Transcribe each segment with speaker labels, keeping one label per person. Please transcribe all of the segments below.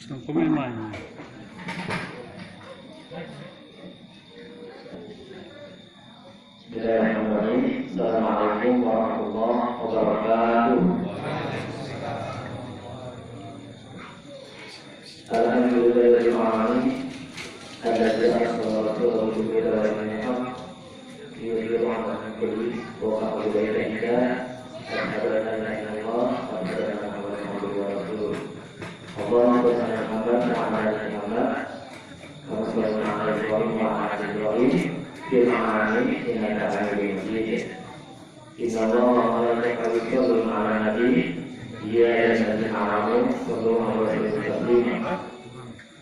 Speaker 1: Come mai?
Speaker 2: Bismillahirrahmanirrahim. Assalamualaikum warahmatullahi wabarakatuh. Alhamdulillahirabbil alamin. Alladzi arsala rasulahu bil huda wa dinil haqq liyudhhirahu 'ala kulli wa a'udzu billahi asyhadu an la ilaha illallah wa asyhadu anna muhammadan abduhu wa rasuluh. Allahumma shalli 'ala Muhammad wa 'ala ali Muhammad kama shallaita 'ala Ibrahim wa 'ala ali Ibrahim fil 'alamin innaka Hamidum Majid. Inna Allaha wa malaikatahu yusholluna 'alan nabi ya ayyuhallazina amanu shallu 'alaihi wa sallimu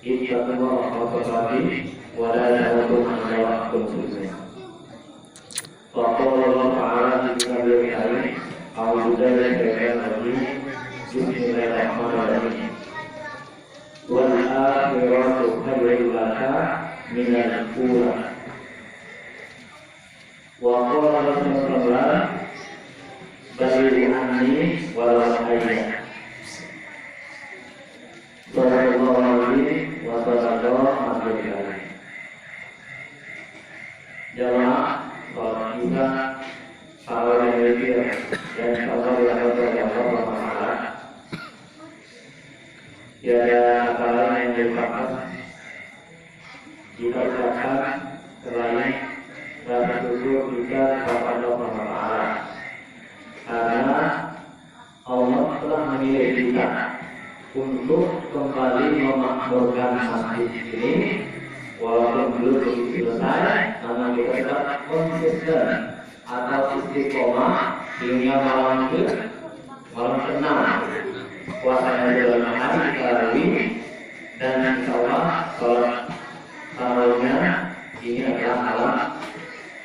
Speaker 2: ittaqullaha haqqa tuqatih wa la tamutunna illa wa antum muslimun. Faqala Allah ta'ala fi kitabihil karim a'udzu billahi minasyaitonir rajim bismillahirrahmanirrahim wal akhiratu khairul laka minal ula wa qala Rasulullah bari anni walau hayya sallallahu alaihi wa sallam. Jamaah sholat kita salam yang berikir dan salam yang berkata tiada kata lain yang diucapkan jika ucapkan selain rasa syukur kita kepada Allah Taala, karena Allah telah memilih kita untuk kembali memakmurkan masjid ini walaupun belum selesai, karena kita tetap konsisten atau istiqomah hingga malam ke-6 puasanya bulan hari tarawih, dan insyaallah sholat tarawihnya ini adalah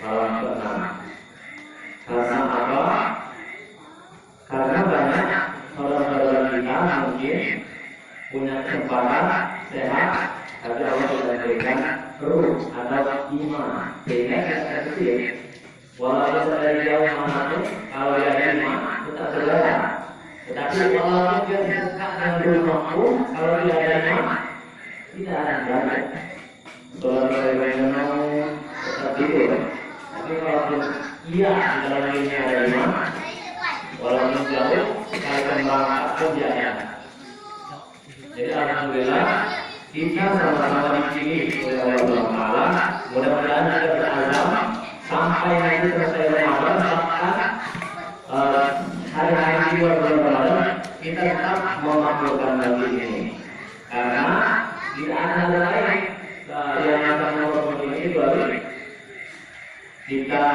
Speaker 2: malam ke-6. Karena apa? Karena banyak saudara-saudara kita mungkin punya kesempatan sehat, tapi Allah tidak berikan ruh atau iman, sehingga kita kecil. Walaupun dari jauh manapun, kalau dia ada iman, tetap berjalan. Tetapi walaupun dia dekat dengan rumahku, kalau dia ada iman, tidak akan berjalan. Saudara-saudara yang tetap tidur. Tapi walaupun ia di dalam dirinya ada iman, walaupun jauh, kalau kembang pun dia ada. Jadi alhamdulillah kita sama-sama di sini oleh Allah Taala. Mudah-mudahan kita berazam sampai nanti selesai Ramadan, bahkan hari-hari di luar bulan Ramadan kita tetap memakmurkan masjid ini, karena tidak ada lain yang akan memakmurkan ini kecuali kita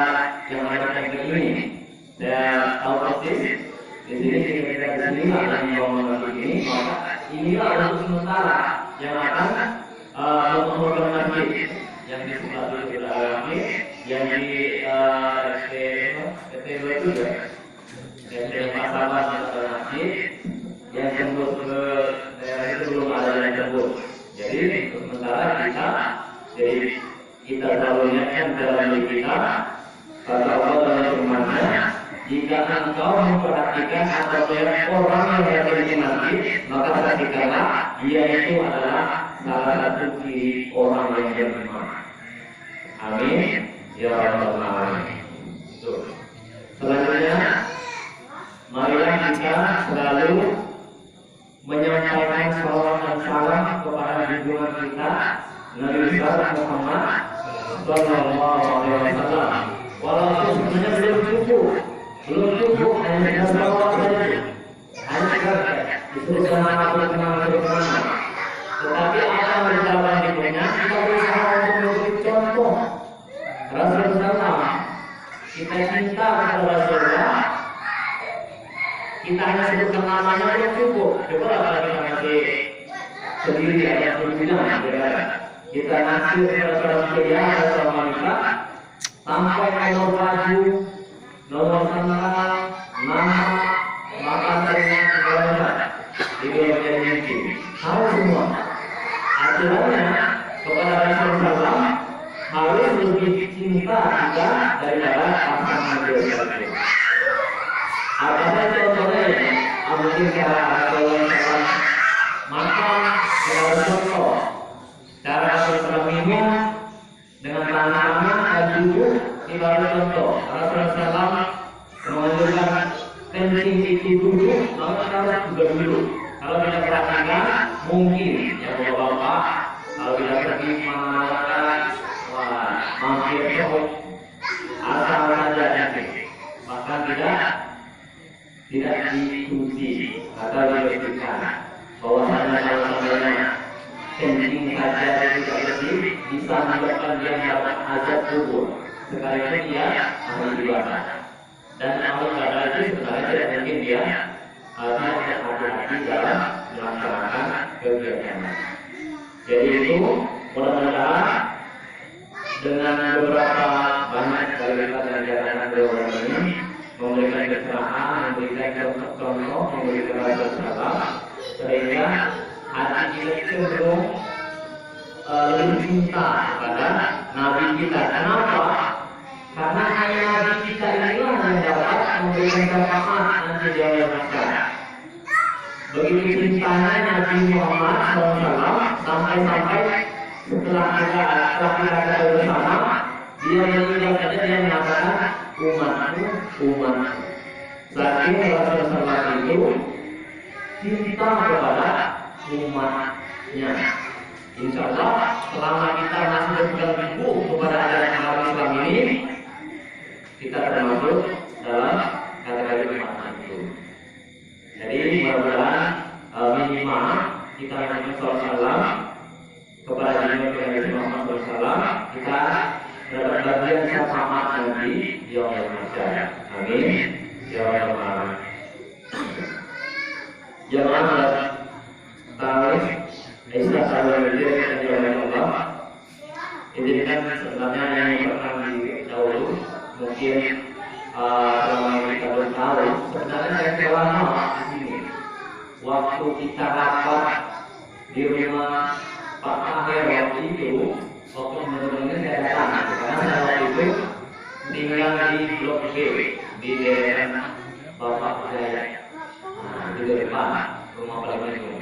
Speaker 2: yang mengadakan ini. Dan tahu persis di sini kita di sini akan memakmurkan ini, maka inilah untuk sementara yang akan memakmurkan masjid yang di sebelah itu kita alami, yang di ST2 itu ya, yang di Pasaman kita masjid, yang tembus ke daerah itu belum ada yang tembus. Jadi untuk sementara kita selalu ingatkan dalam diri kita kata Allah dalam firman-Nya, jika engkau memperhatikan atau melihat orang yang hadir di masjid, maka perhatikanlah dia itu adalah salah satu ciri orang yang beriman. Amin ya rabbal alamin. Selanjutnya, marilah kita selalu menyampaikan salawat dan salam kepada junjungan kita Nabi besar Muhammad sallallahu alaihi wasallam. Walaupun sebenarnya belum cukup hanya salawat saja, hanya disuruh kenal. Tetapi apa yang berjalan di dunia, kita berusaha untuk memberi contoh Rasulullah. Kita cinta kepada Rasulullah, kita hanya sebutkan namanya belum cukup. Coba kalau kita masih sendiri ada pimpinan, kita ngasih kepada pria atau wanita sampai nomor baju, nomor sandal, nama, makan ringan, segala macam. Itu yang menjadi mimpi. Harus semua. Aturannya kepada Rasulullah harus lebih cinta kita daripada pasangan beliau. Apa saja contohnya? Mungkin cara Rasulullah makan segala contoh. Cara Rasulullah minum dengan tangan dan duduk ibarat contoh. Rasulullah mengajarkan kencing itu duduk, maka harus juga duduk. Kalau kita perhatikan, mungkin ya bapak-bapak, kalau kita pergi mana-mana, wah, mampir kok asal saja nanti, bahkan tidak dicuci atau dibersihkan. Bahwasanya kalau seandainya kencing saja tidak bersih, bisa menyebabkan dia mendapat azab kubur. Sekalipun dia ahli ibadah. Dan ahli ibadah itu sebenarnya tidak mungkin dia tidak hati-hati dalam melaksanakan kegiatannya. Jadi itu mudah-mudahan dengan beberapa banyak kalimat yang diajarkan beliau ini memberikan keterangan, memberikan contoh, memberikan salam, sehingga hati kita cenderung lebih cinta kepada Nabi kita. Kenapa? Karena hanya Nabi kita inilah yang dapat memberikan syafaat nanti di akhir hayat. Begitu cintanya Nabi Muhammad SAW sampai-sampai setelah kita bersama, dia meninggal saja dia mengatakan umatku. Saking Rasulullah itu cinta kepada umatnya. Insya Allah selama kita masih berpegang teguh kepada ajaran agama Islam ini, kita termasuk dalam kategori umat itu. Jadi mudah-mudahan minimal kita mengucapkan salam kepada Nabi Muhammad SAW, kita mendapat bagian syafaat nanti di yaumul mahsyar. Amin. Ya rabbal alamin. Jamaah tarik Aisyah sahabat Allah. Izinkan sebenarnya yang pernah dahulu mungkin selama kita belum tahu, sebenarnya saya selama di sini waktu kita rapat di rumah Pak Akhir waktu itu, waktu benar-benar saya datang karena saya waktu itu tinggal di Blok B di daerah Bapak Jaya, di depan rumah Pak itu.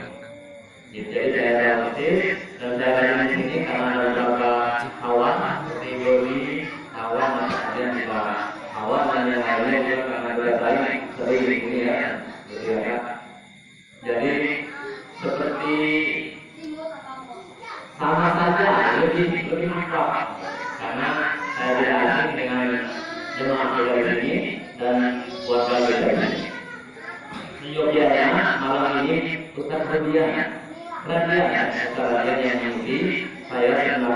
Speaker 2: Jadi saya persis dan saya ada di sini karena ada beberapa kawan seperti Boli, kawan masih ada yang juga kawan dan yang lainnya juga karena saya sering di sini ya, gitu ya. Jadi seperti sama saja lebih akrab karena saya tidak asing dengan jemaah kita di sini dan warga kita di sini. Seyogianya malam ini Ustaz Radian yang mengisi saya sebenarnya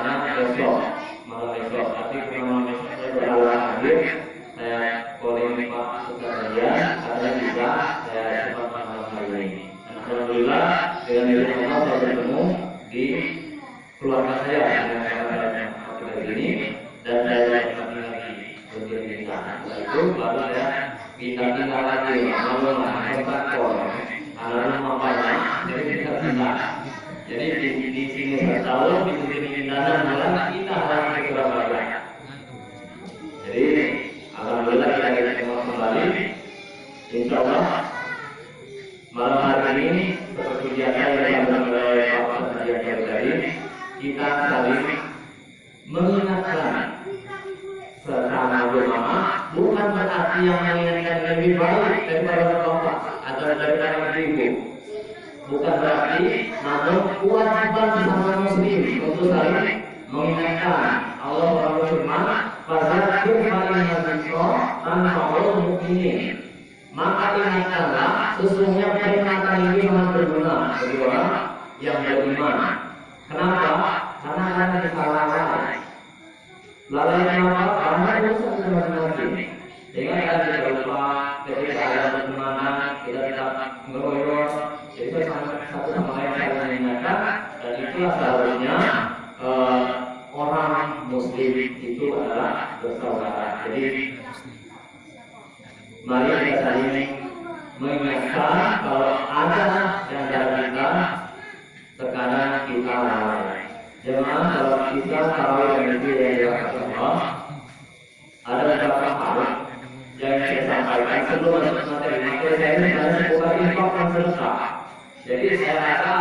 Speaker 2: malam besok, tapi malam besok saya berhalangan hadir. Saya calling Pak Ustaz Radian karena bisa saya sempat malam hari ini. Alhamdulillah dengan izin Allah saya bertemu di keluarga saya dengan saya di sini dan saya kembali lagi berdiri di sana. Setelah itu baru saya pindah lagi malam tempat karena rumah banyak jadi kita pindah. Jadi di sini setahun di sini pindahan malah kita harus ke Surabaya. Jadi alhamdulillah kita ketemu kembali. Insya Allah malam hari ini seperti biasa yang disampaikan oleh Pak Ustaz tadi, kita saling mengingatkan sesama jemaah, bukan berarti yang mengingatkan lebih baik daripada bapak atau daripada ibu, bukan berarti, namun kewajiban sama muslim untuk saling mengingatkan. Allah berfirman, "Fadzakir fa inna dzikra tanfa'ul mu'minin." Maka ingatkanlah, sesungguhnya peringatan ini sangat berguna bagi orang yang beriman. Kenapa? Karena kita lalai. Lalai kenapa? Karena dosa kita masing-masing. Sehingga kita lupa ketika ada pertemanan, kita tidak ngeroyok. Jadi satu sama lain saling mengingatkan, dan itulah seharusnya orang muslim itu adalah bersaudara. Jadi mari kita saling mengingatkan kalau ada yang dari kita terkadang kita lalai. Jangan kalau kita tarawih dan itu yang dilakukan Allah, ada beberapa hal yang saya sampaikan sebelum masuk materi saya ini sebenarnya bukan infak yang selesai. Jadi saya rasa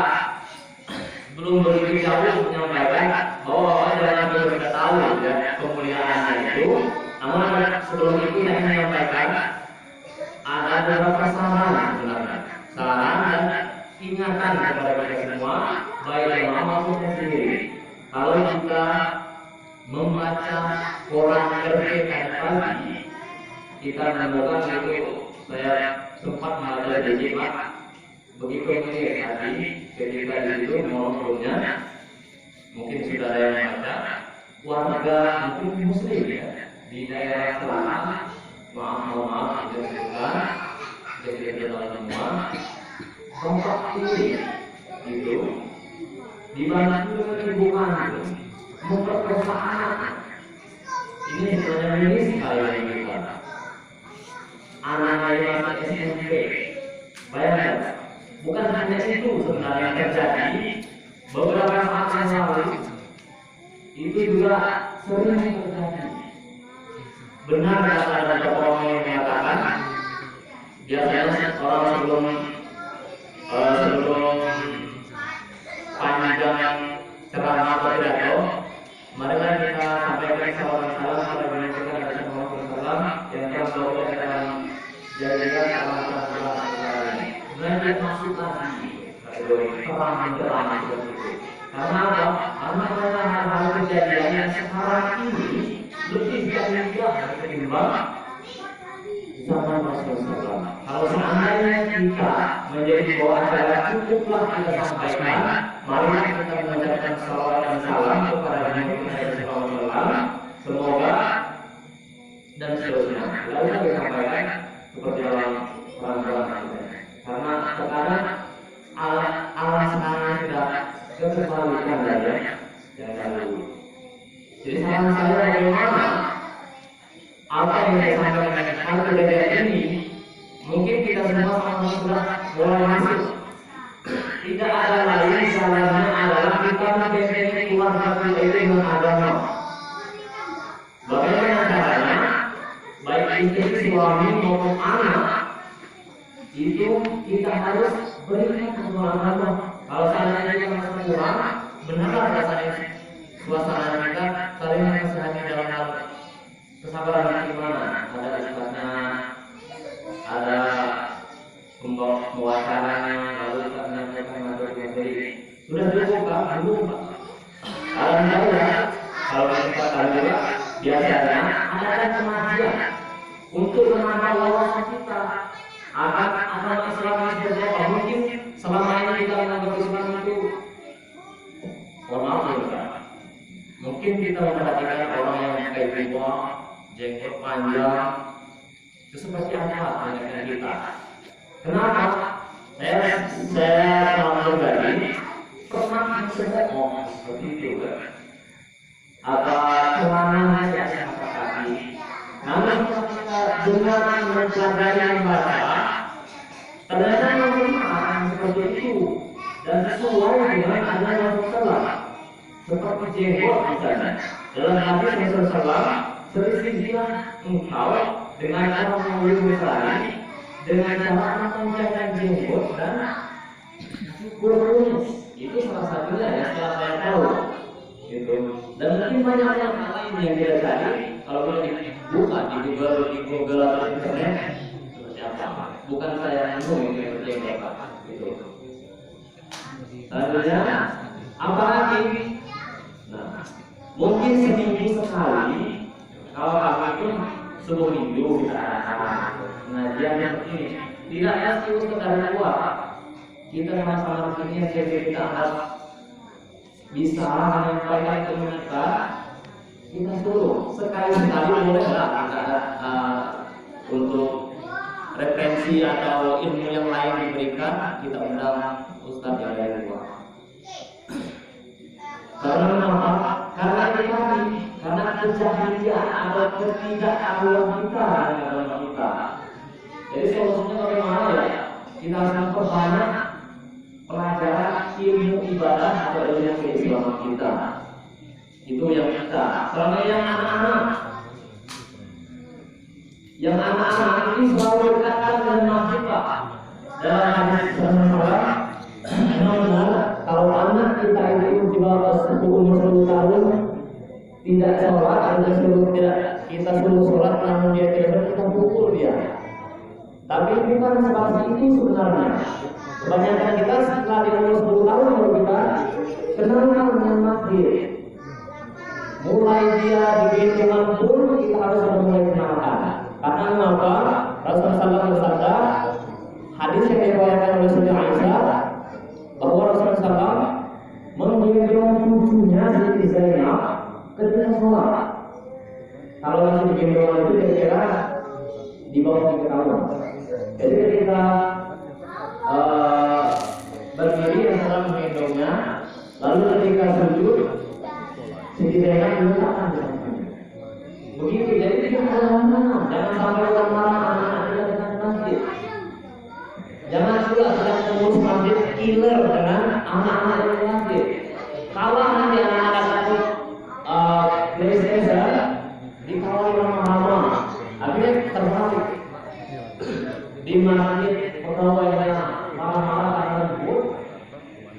Speaker 2: belum begitu jauh menyampaikan bahwa jangan kita tahu ya kemuliaannya itu. Namun sebelum itu saya menyampaikan ada beberapa saran sebenarnya, saran dan ingatan kepada kita semua, baik jamaah maupun saya sendiri. Kalau kita membaca Quran tadi pagi, kita menemukan itu saya sempat membaca di Jimat. Begitu ini tadi ketika di situ monotonnya mungkin sudah ada yang baca, warga mungkin muslim ya di daerah selatan, maaf itu bukan jadi kita semua tempat ini itu dibantu dengan ibu kandung memperkosa anak. Ini sebenarnya miris sekali yang kita anak yang masih SMP. Bayangkan, bukan hanya itu sebenarnya yang terjadi. Beberapa saat yang lalu itu juga sering terjadi. Benar kata ada orang yang mengatakan biasanya orang sebelum panjang ceramah atau pidato, mereka kita sampaikan salam pada Nabi kita Nabi Muhammad yang telah membawa jadikan salam mereka masuk lagi terang seperti itu. Karena apa? Karena hal-hal kejadian yang sekarang ini lebih mudah ketimbang zaman Rasulullah. Kalau seandainya kita menjadi bawa acara cukuplah kita sampaikan, mari kita mengucapkan salawat dan salam kepada Nabi Muhammad. Semoga dan seterusnya. Lalu kita sampaikan seperti dalam perang-perang kita. Karena sekarang alam sekarang sudah kebalikan dari yang dahulu. Jadi saran saya bagaimana apa yang saya sampaikan hal kejadian ini mungkin kita semua sama sudah mulai masuk. Tidak ada lain salahnya adalah kita membentengi keluarga kita itu dengan agama. Bagaimana caranya? Baik istri, suami maupun anak itu kita harus berikan kepada. Kalau seandainya kita merasa kurang, benar rasanya suasana kita saling menasihati dalam hal kesabaran gimana? Ada istilah, ada pewacaranya, lalu kita menyampaikan materi. Sudah cukup Pak, belum Pak. Alhamdulillah, kalau kita tahu juga biasanya ada pengajian untuk menambah wawasan kita akan Islam ini seperti apa. Mungkin selama ini kita menganggap Islam itu maaf ya, mungkin kita memperhatikan orang yang pakai jubah, jenggot panjang itu seperti apa dengan kita. Kenapa? Saya langsung tadi pernah sebohong seperti itu kan? Apa celana saya sepakati. Namun dengan mempelajari membaca, ternyata memang seperti itu dan sesuai dengan ajaran Rasulullah. Seperti jenggot misalnya, dalam hadis Rasulullah, selisihlah engkau dengan orang yang lebih besar dengan cara memanjangkan jenggot dan cukur kumis. Itu salah satunya ya setelah saya tahu. Gitu. Dan mungkin banyak yang lain yang dia cari kalau boleh dibuka di Google atau internet seperti apa. Bukan saya ngomong itu seperti yang dapat. Gitu. Selanjutnya apa lagi? Nah, mungkin seminggu sekali kalau kami itu subuh minggu kita pengajian seperti ini. Tidak hanya sekedar luar. Kita sama-sama di sini yang kita harus bisa menyampaikan ke kita suruh sekali-sekali bolehlah kita untuk referensi atau ilmu yang lain diberikan, kita undang ustadz yang dari luar. Karena kenapa? Karena itu tadi, karena kejahilian atau ketidaktahuan kita dengan agama kita. Jadi solusinya bagaimana ya? Kita harus memperbanyak pelajaran ilmu ibadah atau ilmu keislaman kita. Itu yang kita. Selama yang anak-anak ini selalu berkata dengan masjid Pak. Dalam hadis Rasulullah, benar, kalau anak kita itu di bawah umur 10 tahun tidak sholat, kita suruh sholat namun dia tidak, kita pukul dia. Tapi bukan seperti itu sebenarnya. Kebanyakan kita setelah di umur 10 tahun baru kita kenal dengan masjid. Mulai dia digendongan pun kita harus mulai kenalkan. Karena mengapa? Rasulullah SAW bersabda, hadis yang diriwayatkan oleh Siti Aisyah, bahwa Rasulullah SAW menggendong cucunya Siti Zainab ketika sholat. Kalau masih digendongan itu kira-kira di bawah 3 tahun. Jadi ketika berdiri Rasulullah menggendongnya, lalu ketika sujud Siti Zainab meletakkan di sampingnya. Begitu, jadi tidak ada lama-lama. Jangan sampai orang marah anak-anak tidak dengan masjid. Jangan pula sedang mengurus masjid killer dengan anak-anak di masjid. Kalau nanti anak-anak takut PlayStation dikawal lama-lama, akhirnya terbalik. Di masjid pegawainya marah-marah karena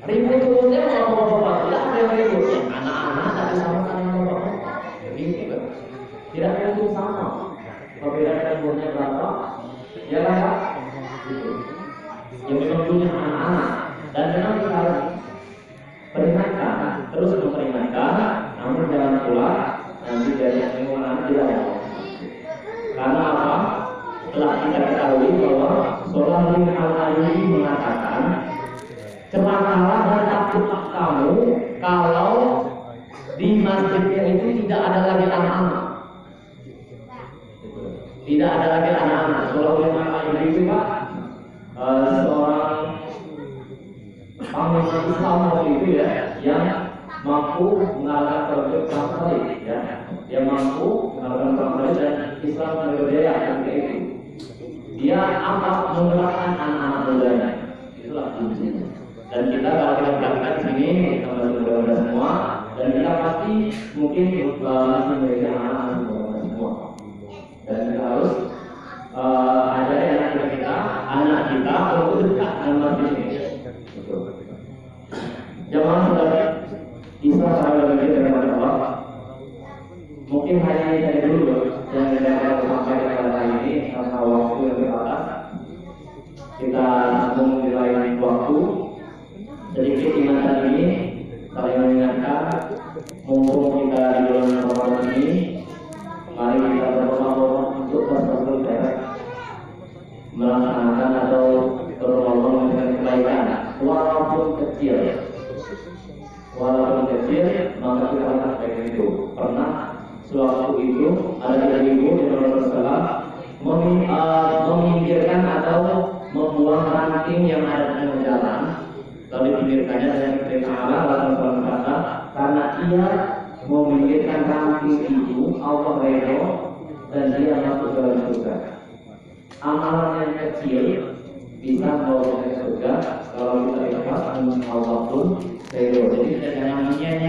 Speaker 2: ribut turunnya mau bapak tidak ada yang ribut. Anak-anak tak disamakan dengan bapak. Begitu kan? Tidak mungkin sama. Perbedaan umurnya berapa? Ya kan? Yang memang punya anak-anak dan memang kita harus peringatkan, terus memperingatkan, namun jangan pula nanti dari lingkungan tidak ada. Karena apa? Telah kita ketahui bahwa Shallallahu Alaihi mengatakan, celakalah dan takutlah kamu kalau di masjidnya itu tidak ada lagi anak-anak. Tidak ada lagi anak-anak. Shallallahu Alaihi itu Pak, seorang panglima Islam waktu itu ya, yang mampu mengalahkan produk Israel, ya, dia mampu mengalahkan Israel dan Islam berjaya ketika itu. Dia angkat menggerakkan anak-anak mudanya. Itulah kuncinya. Dan kita kalau kita perhatikan di sini, kita masih muda-muda semua, dan kita pasti mungkin masih memiliki anak-anak muda semua. Dan kita harus ajarin anak kita untuk dekat dengan masjid ini. Jemaah saudara, Islam sangat berbeda dengan Allah. Mungkin hanya ini saja dulu yang dapat sampaikan pada hari ini karena waktu yang terbatas. Kita sambung di lain waktu. Sedikit ingatan ini saling mengingatkan, mumpung kita di bulan Ramadan ini, mari kita bersama-sama untuk bersama-sama melaksanakan atau berlomba dengan kebaikan, walaupun kecil, maka kita akan baik itu. Pernah sewaktu itu ada 3 ibu di Rasulullah meminggirkan atau membuang ranting yang ada di jalan, lalu dipinggirkannya dengan perintah Allah. Rasulullah berkata, karena ia meminggirkan ranting itu, Allah redha dan dia masuk dalam surga. Amalan yang kecil bisa membawa kita ke surga kalau kita ikhlas dengan Allah pun redha. Jadi kita jangan menyia-nyiakan